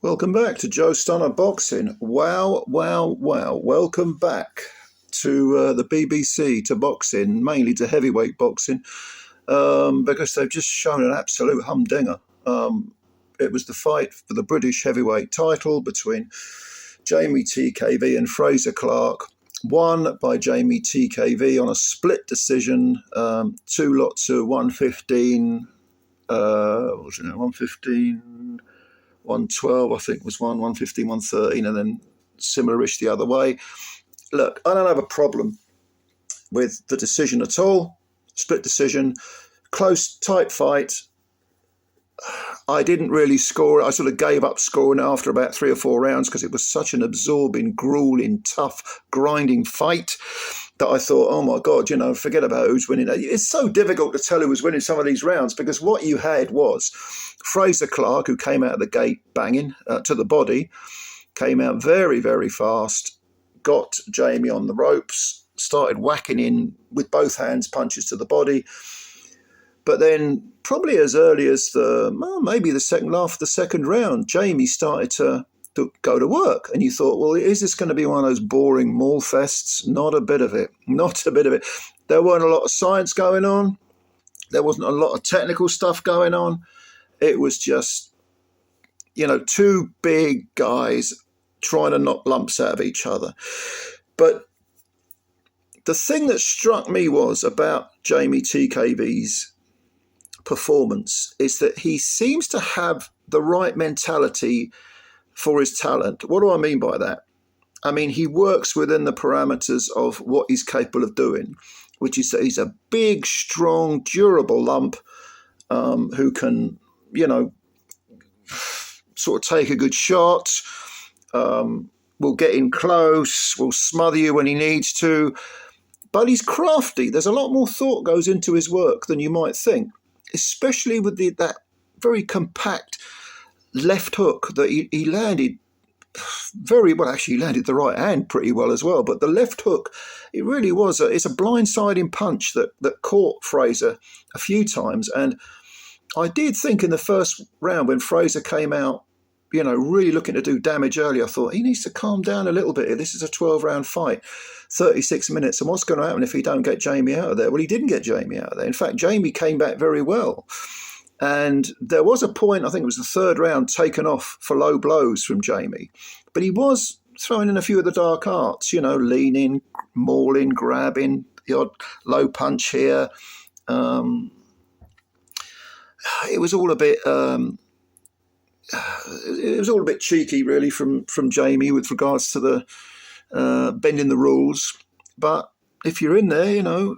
Welcome back to Joe Stunner Boxing. Wow. Welcome back to the BBC, to boxing, mainly to heavyweight boxing, because they've just shown an absolute humdinger. It was the fight for the British heavyweight title between JEAMIE TKV and Frazer Clarke, won by JEAMIE TKV on a split decision, 2 lots of 115, 115... 112, I think was 115, 113, and then similar-ish the other way. Look, I don't have a problem with the decision at all. Split decision, close, tight fight. I didn't really score it. I sort of gave up scoring after about 3 or 4 rounds because it was such an absorbing, grueling, tough, grinding fight that I thought, oh my God, forget about who's winning. It's so difficult to tell who was winning some of these rounds because what you had was Frazer Clarke, who came out of the gate banging to the body, came out very, very fast, got JEAMIE on the ropes, started whacking in with both hands punches to the body. But then probably as early as maybe the second half of the second round, JEAMIE started to go to work. And you thought, well, is this going to be one of those boring maul fests? Not a bit of it. Not a bit of it. There weren't a lot of science going on. There wasn't a lot of technical stuff going on. It was just, 2 big guys trying to knock lumps out of each other. But the thing that struck me was about JEAMIE TKV's performance is that he seems to have the right mentality for his talent. What do I mean by that? I mean, he works within the parameters of what he's capable of doing, which is that he's a big, strong, durable lump who can, sort of take a good shot, will get in close, will smother you when he needs to. But he's crafty. There's a lot more thought goes into his work than you might think, especially with that very compact left hook that he landed very well. Actually, he landed the right hand pretty well as well. But the left hook, it really was it's a blindsiding punch that caught Frazer a few times. And I did think in the first round when Frazer came out, really looking to do damage early, I thought he needs to calm down a little bit here. This is a 12-round fight, 36 minutes. And what's going to happen if he don't get JEAMIE out of there? Well, he didn't get JEAMIE out of there. In fact, JEAMIE came back very well. And there was a point, I think it was the 3rd round, taken off for low blows from JEAMIE. But he was throwing in a few of the dark arts, leaning, mauling, grabbing, the odd low punch here. It was all a bit... it was all a bit cheeky, really, from JEAMIE with regards to the bending the rules. But if you're in there, you know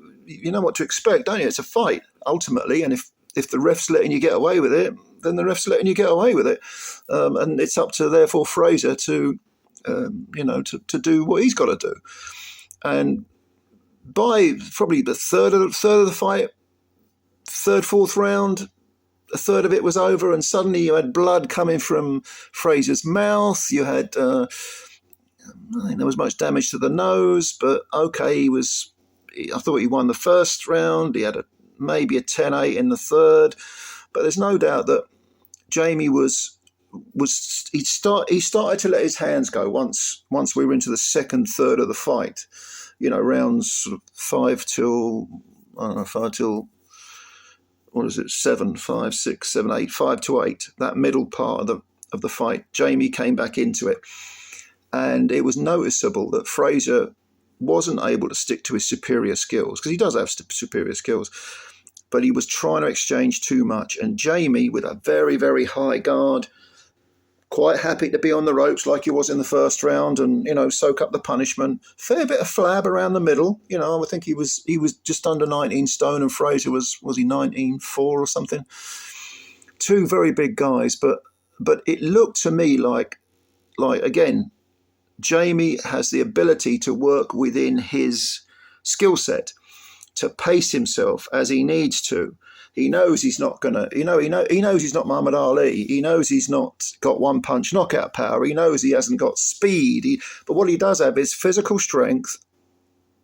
what to expect, don't you? It's a fight, ultimately. And if the ref's letting you get away with it, then the ref's letting you get away with it. And it's up to, therefore, Frazer to do what he's got to do. And by probably the third of the fight, 3rd, 4th round, a third of it was over, and suddenly you had blood coming from Frazer's mouth. You had, I think there was much damage to the nose, but okay, I thought he won the first round. He had maybe a 10-8 in the third, but there's no doubt that JEAMIE he started to let his hands go once we were into the second third of the fight. Rounds sort of 5 till 7, 5, 6, 7, 8, 5 to 8, that middle part of the fight. JEAMIE came back into it, and it was noticeable that Frazer wasn't able to stick to his superior skills, because he does have superior skills, but he was trying to exchange too much. And JEAMIE, with a very, very high guard, quite happy to be on the ropes like he was in the first round and, soak up the punishment. Fair bit of flab around the middle. I think he was just under 19 stone, and Frazer was he 19.4 or something? 2 very big guys, but it looked to me like again, JEAMIE has the ability to work within his skill set, to pace himself as he needs to. He knows he's not gonna, he knows he's not Muhammad Ali. He knows he's not got one-punch knockout power. He knows he hasn't got speed. But what he does have is physical strength,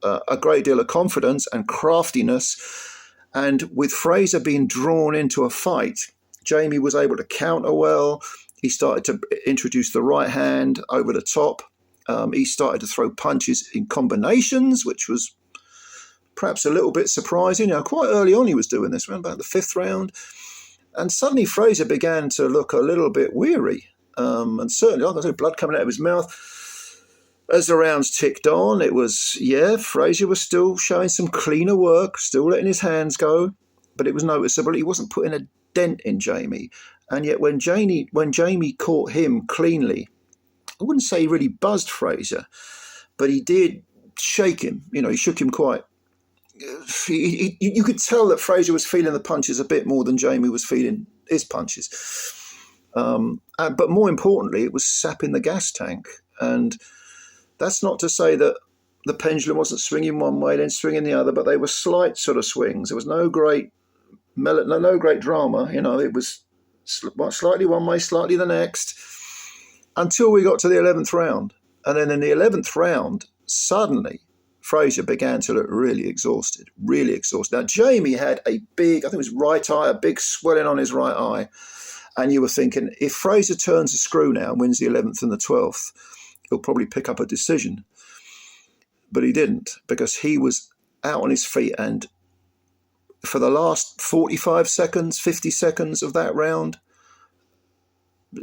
a great deal of confidence and craftiness. And with Frazer being drawn into a fight, JEAMIE was able to counter well. He started to introduce the right hand over the top. He started to throw punches in combinations, which was perhaps a little bit surprising. Quite early on he was doing this, around about the 5th round. And suddenly Frazer began to look a little bit weary. And certainly, like I said, blood coming out of his mouth. As the rounds ticked on, it was, Frazer was still showing some cleaner work, still letting his hands go, but it was noticeable. He wasn't putting a dent in Jamie. And yet when Jamie caught him cleanly, I wouldn't say he really buzzed Frazer, but he did shake him. He shook him quite. You could tell that Frazer was feeling the punches a bit more than Jamie was feeling his punches. But more importantly, it was sapping the gas tank. And that's not to say that the pendulum wasn't swinging one way, then swinging the other, but they were slight sort of swings. There was no great drama. It was slightly one way, slightly the next, until we got to the 11th round. And then in the 11th round, suddenly, Frazer began to look really exhausted. Now, Jamie had a big, I think it was right eye, a big swelling on his right eye. And you were thinking, if Frazer turns a screw now and wins the 11th and the 12th, he'll probably pick up a decision. But he didn't, because he was out on his feet. And for the last 45 seconds, 50 seconds of that round,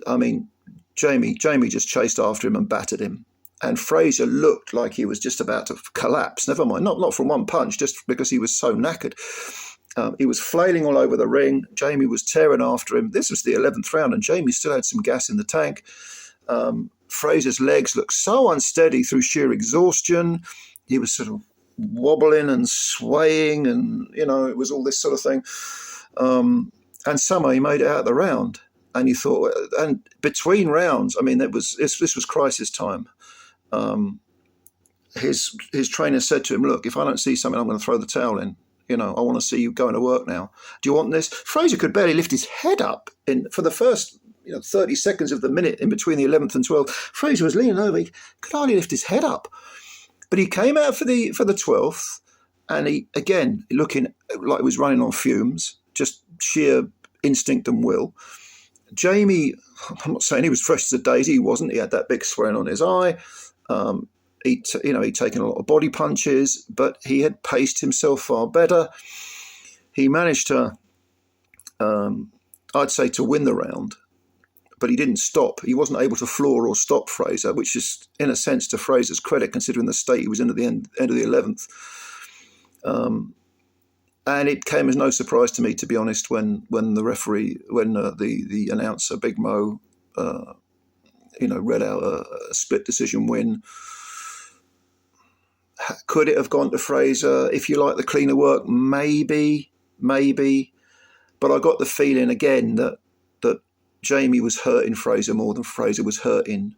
I mean, Jamie just chased after him and battered him. And Frazer looked like he was just about to collapse. Never mind, not from one punch, just because he was so knackered. He was flailing all over the ring. Jamie was tearing after him. This was the 11th round, and Jamie still had some gas in the tank. Frazer's legs looked so unsteady through sheer exhaustion. He was sort of wobbling and swaying, and, it was all this sort of thing. And somehow he made it out of the round. And you thought, and between rounds, I mean, this was crisis time. His trainer said to him, look, if I don't see something, I'm going to throw the towel in. I want to see you going to work now. Do you want this? Frazer could barely lift his head up for the first 30 seconds of the minute in between the 11th and 12th. Frazer was leaning over. He could hardly lift his head up. But he came out for the 12th, and he, again, looking like he was running on fumes, just sheer instinct and will. Jamie, I'm not saying he was fresh as a daisy. He wasn't. He had that big swelling on his eye. He'd taken a lot of body punches, but he had paced himself far better. He managed to, I'd say, to win the round, but he didn't stop. He wasn't able to floor or stop Frazer, which is, in a sense, to Frazer's credit, considering the state he was in at the end of the 11th. And it came as no surprise to me, to be honest, when the announcer, Big Mo, read out a split decision win. Could it have gone to Frazer? If you like the cleaner work, maybe. But I got the feeling again that Jamie was hurting Frazer more than Frazer was hurting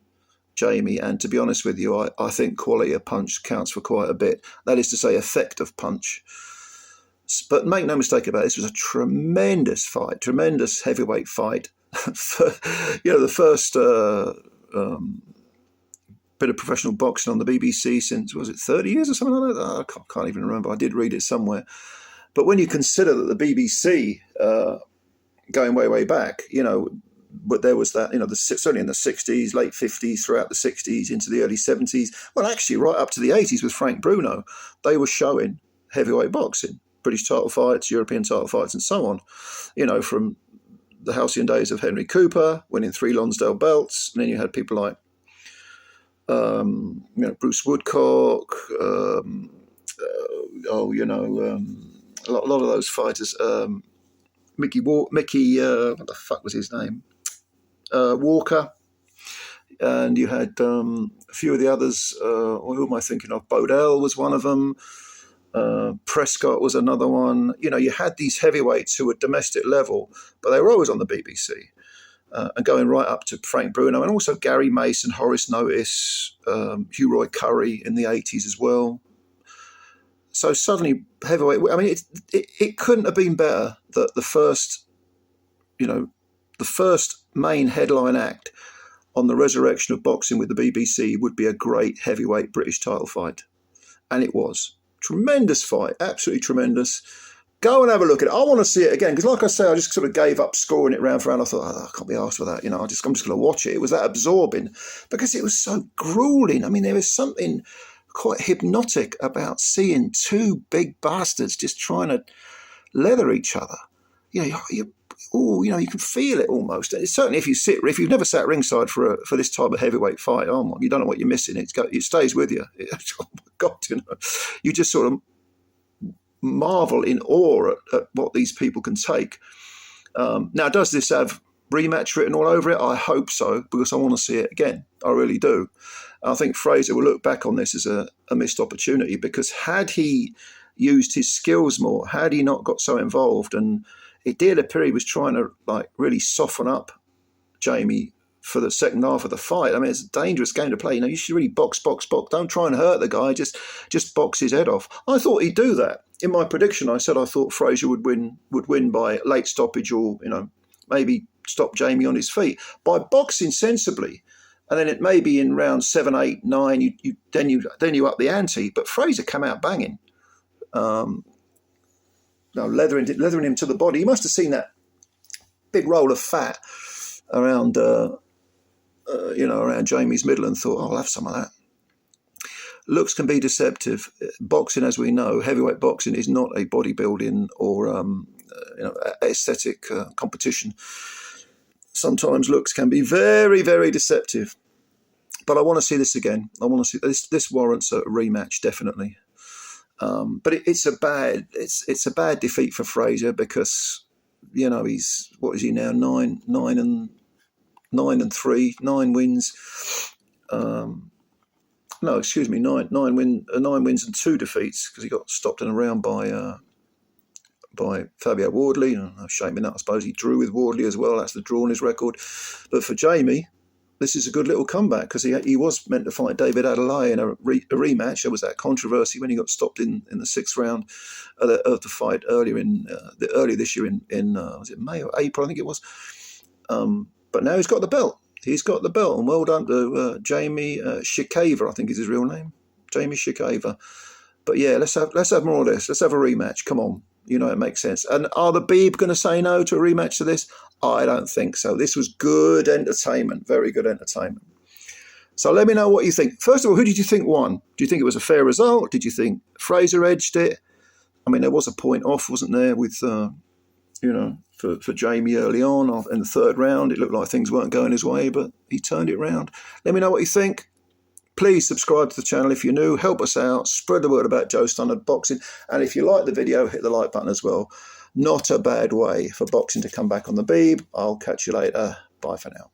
Jamie. And to be honest with you, I think quality of punch counts for quite a bit. That is to say, effect of punch. But make no mistake about it, this was a tremendous fight, tremendous heavyweight fight. The first bit of professional boxing on the BBC since, was it 30 years or something like that? I can't even remember. I did read it somewhere. But when you consider that the BBC, going way back, but there was that, certainly in the 60s, late 50s, throughout the 60s, into the early 70s, well, actually right up to the 80s with Frank Bruno, they were showing heavyweight boxing, British title fights, European title fights, and so on, from the halcyon days of Henry Cooper, winning 3 Lonsdale belts, and then you had people like Bruce Woodcock, a lot of those fighters, Mickey, what the fuck was his name? Walker, and you had a few of the others. Who am I thinking of? Bodell was one of them. Prescott was another one. You had these heavyweights who were domestic level, but they were always on the BBC. And going right up to Frank Bruno, and also Gary Mason, Horace Notice, Hugh Roy Curry in the 80s as well. So suddenly heavyweight, I mean, it couldn't have been better that the first main headline act on the resurrection of boxing with the BBC would be a great heavyweight British title fight. And it was. Tremendous fight, absolutely tremendous. Go and have a look at it. I want to see it again because, like I say, I just sort of gave up scoring it round for round. I thought, oh, I can't be arsed with that. You know, I'm just going to watch it. It was that absorbing because it was so grueling. I mean, there was something quite hypnotic about seeing two big bastards just trying to leather each other. You know, you can feel it almost. It's certainly if you've never sat ringside for this type of heavyweight fight, oh my, you don't know what you're missing. It stays with you. Oh my God, you know, you just sort of marvel in awe at what these people can take. Now, does this have rematch written all over it? I hope so, because I want to see it again. I really do. I think Frazer will look back on this as a missed opportunity, because had he used his skills more, had he not got so involved, and it did appear he was trying to like really soften up JEAMIE for the second half of the fight. I mean, it's a dangerous game to play. You know, you should really box. Don't try and hurt the guy. Just box his head off. I thought he'd do that. In my prediction, I said I thought Frazer would win by late stoppage, or maybe stop JEAMIE on his feet by boxing sensibly. And then it may be in round 7, 8, 9, you up the ante. But Frazer came out banging, leathering him to the body. He must have seen that big roll of fat around JEAMIE's middle and thought, I'll have some of that. Looks can be deceptive. Boxing, as we know, heavyweight boxing is not a bodybuilding or aesthetic competition. Sometimes looks can be very, very deceptive. But I want to see this again. I want to see this warrants a rematch, definitely. But it's a bad defeat for Frazer, because he's, what is he now, 9 and 3, 9 wins. No, excuse me, 9 wins and 2 defeats, because he got stopped in a round by Fabio Wardley. No shame in that, I suppose. He drew with Wardley as well. That's the draw on his record. But for JEAMIE, this is a good little comeback, because he was meant to fight David Adelaide in a rematch. There was that controversy when he got stopped in the 6th round of the fight earlier this year in was it May or April, I think it was. But now he's got the belt. He's got the belt, and well done to JEAMIE Tshikeva, I think is his real name, JEAMIE Tskeva. But yeah, let's have more of this. Let's have a rematch. Come on, it makes sense. And are the Beeb going to say no to a rematch to this? I don't think so. This was good entertainment, very good entertainment. So let me know what you think. First of all, who did you think won? Do you think it was a fair result? Did you think Frazer edged it? I mean, there was a point off, wasn't there, with for JEAMIE early on in the 3rd round. It looked like things weren't going his way, but he turned it round. Let me know what you think. Please subscribe to the channel if you're new. Help us out. Spread the word about Joe Stannard Boxing. And if you like the video, hit the like button as well. Not a bad way for boxing to come back on the Beeb. I'll catch you later. Bye for now.